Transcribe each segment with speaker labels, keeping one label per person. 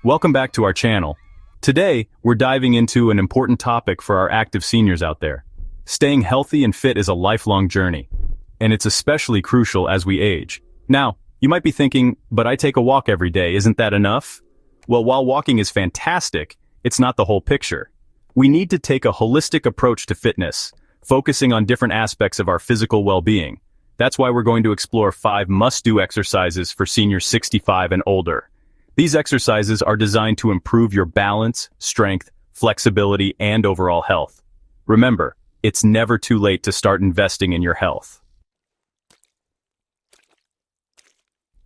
Speaker 1: Welcome back to our channel. Today, we're diving into an important topic for our active seniors out there. Staying healthy and fit is a lifelong journey, and it's especially crucial as we age. Now, you might be thinking, but I take a walk every day, isn't that enough? Well, while walking is fantastic, it's not the whole picture. We need to take a holistic approach to fitness, focusing on different aspects of our physical well-being. That's why we're going to explore 5 must-do exercises for seniors 65 and older. These exercises are designed to improve your balance, strength, flexibility, and overall health. Remember, it's never too late to start investing in your health.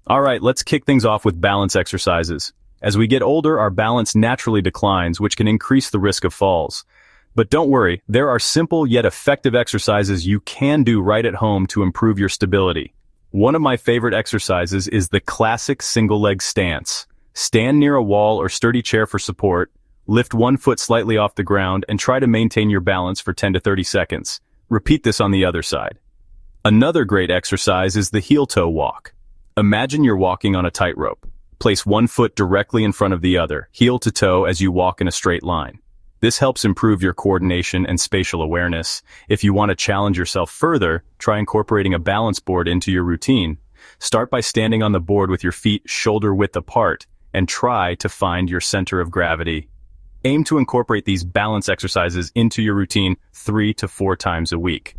Speaker 1: Alright, let's kick things off with balance exercises. As we get older, our balance naturally declines, which can increase the risk of falls. But don't worry, there are simple yet effective exercises you can do right at home to improve your stability. One of my favorite exercises is the classic single leg stance. Stand near a wall or sturdy chair for support, lift one foot slightly off the ground, and try to maintain your balance for 10 to 30 seconds. Repeat this on the other side. Another great exercise is the heel-toe walk. Imagine you're walking on a tightrope. Place one foot directly in front of the other, heel to toe, as you walk in a straight line. This helps improve your coordination and spatial awareness. If you want to challenge yourself further, try incorporating a balance board into your routine. Start by standing on the board with your feet shoulder-width apart, and try to find your center of gravity. Aim to incorporate these balance exercises into your routine 3 to 4 times a week.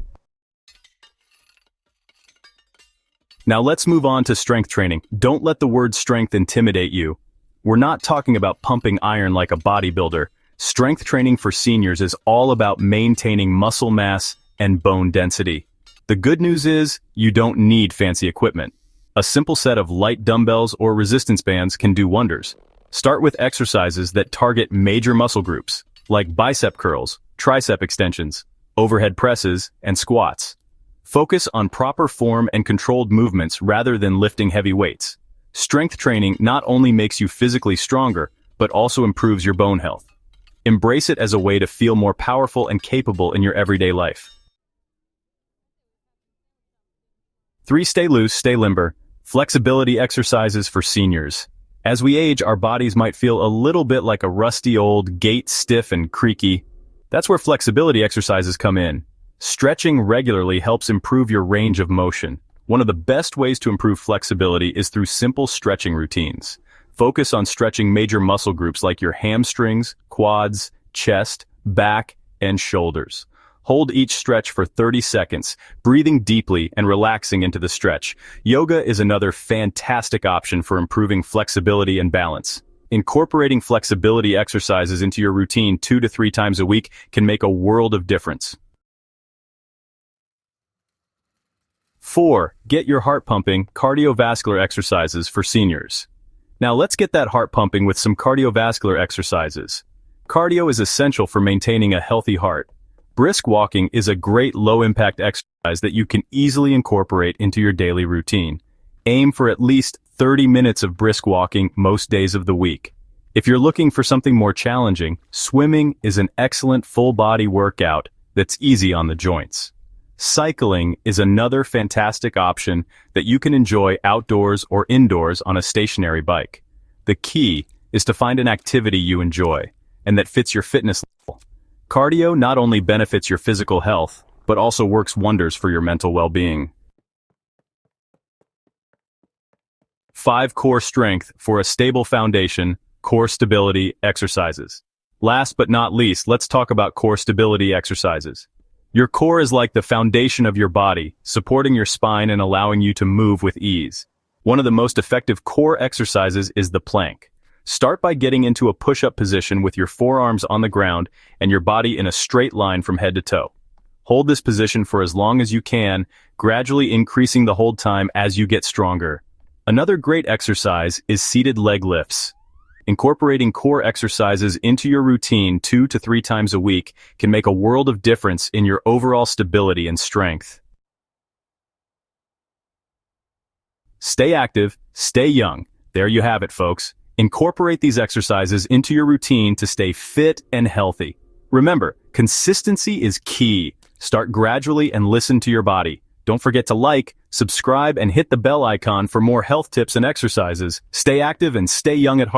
Speaker 1: Now let's move on to strength training. Don't let the word strength intimidate you. We're not talking about pumping iron like a bodybuilder. Strength training for seniors is all about maintaining muscle mass and bone density. The good news is, you don't need fancy equipment. A simple set of light dumbbells or resistance bands can do wonders. Start with exercises that target major muscle groups, like bicep curls, tricep extensions, overhead presses, and squats. Focus on proper form and controlled movements rather than lifting heavy weights. Strength training not only makes you physically stronger, but also improves your bone health. Embrace it as a way to feel more powerful and capable in your everyday life. 3. Stay loose, stay limber. Flexibility exercises for seniors. As we age, our bodies might feel a little bit like a rusty old gate, stiff and creaky. That's where flexibility exercises come in. Stretching regularly helps improve your range of motion. One of the best ways to improve flexibility is through simple stretching routines. Focus on stretching major muscle groups like your hamstrings, quads, chest, back, and shoulders. Hold each stretch for 30 seconds, breathing deeply and relaxing into the stretch. Yoga is another fantastic option for improving flexibility and balance. Incorporating flexibility exercises into your routine 2 to 3 times a week can make a world of difference. 4. Get your heart pumping, cardiovascular exercises for seniors. Now let's get that heart pumping with some cardiovascular exercises. Cardio is essential for maintaining a healthy heart. Brisk walking is a great low-impact exercise that you can easily incorporate into your daily routine. Aim for at least 30 minutes of brisk walking most days of the week. If you're looking for something more challenging, swimming is an excellent full-body workout that's easy on the joints. Cycling is another fantastic option that you can enjoy outdoors or indoors on a stationary bike. The key is to find an activity you enjoy and that fits your fitness level. Cardio not only benefits your physical health, but also works wonders for your mental well-being. 5. Core strength for a stable foundation, core stability exercises. Last but not least, let's talk about core stability exercises. Your core is like the foundation of your body, supporting your spine and allowing you to move with ease. One of the most effective core exercises is the plank. Start by getting into a push-up position with your forearms on the ground and your body in a straight line from head to toe. Hold this position for as long as you can, gradually increasing the hold time as you get stronger. Another great exercise is seated leg lifts. Incorporating core exercises into your routine 2 to 3 times a week can make a world of difference in your overall stability and strength. Stay active, stay young. There you have it, folks. Incorporate these exercises into your routine to stay fit and healthy. Remember, consistency is key. Start gradually and listen to your body. Don't forget to like, subscribe, and hit the bell icon for more health tips and exercises. Stay active and stay young at heart.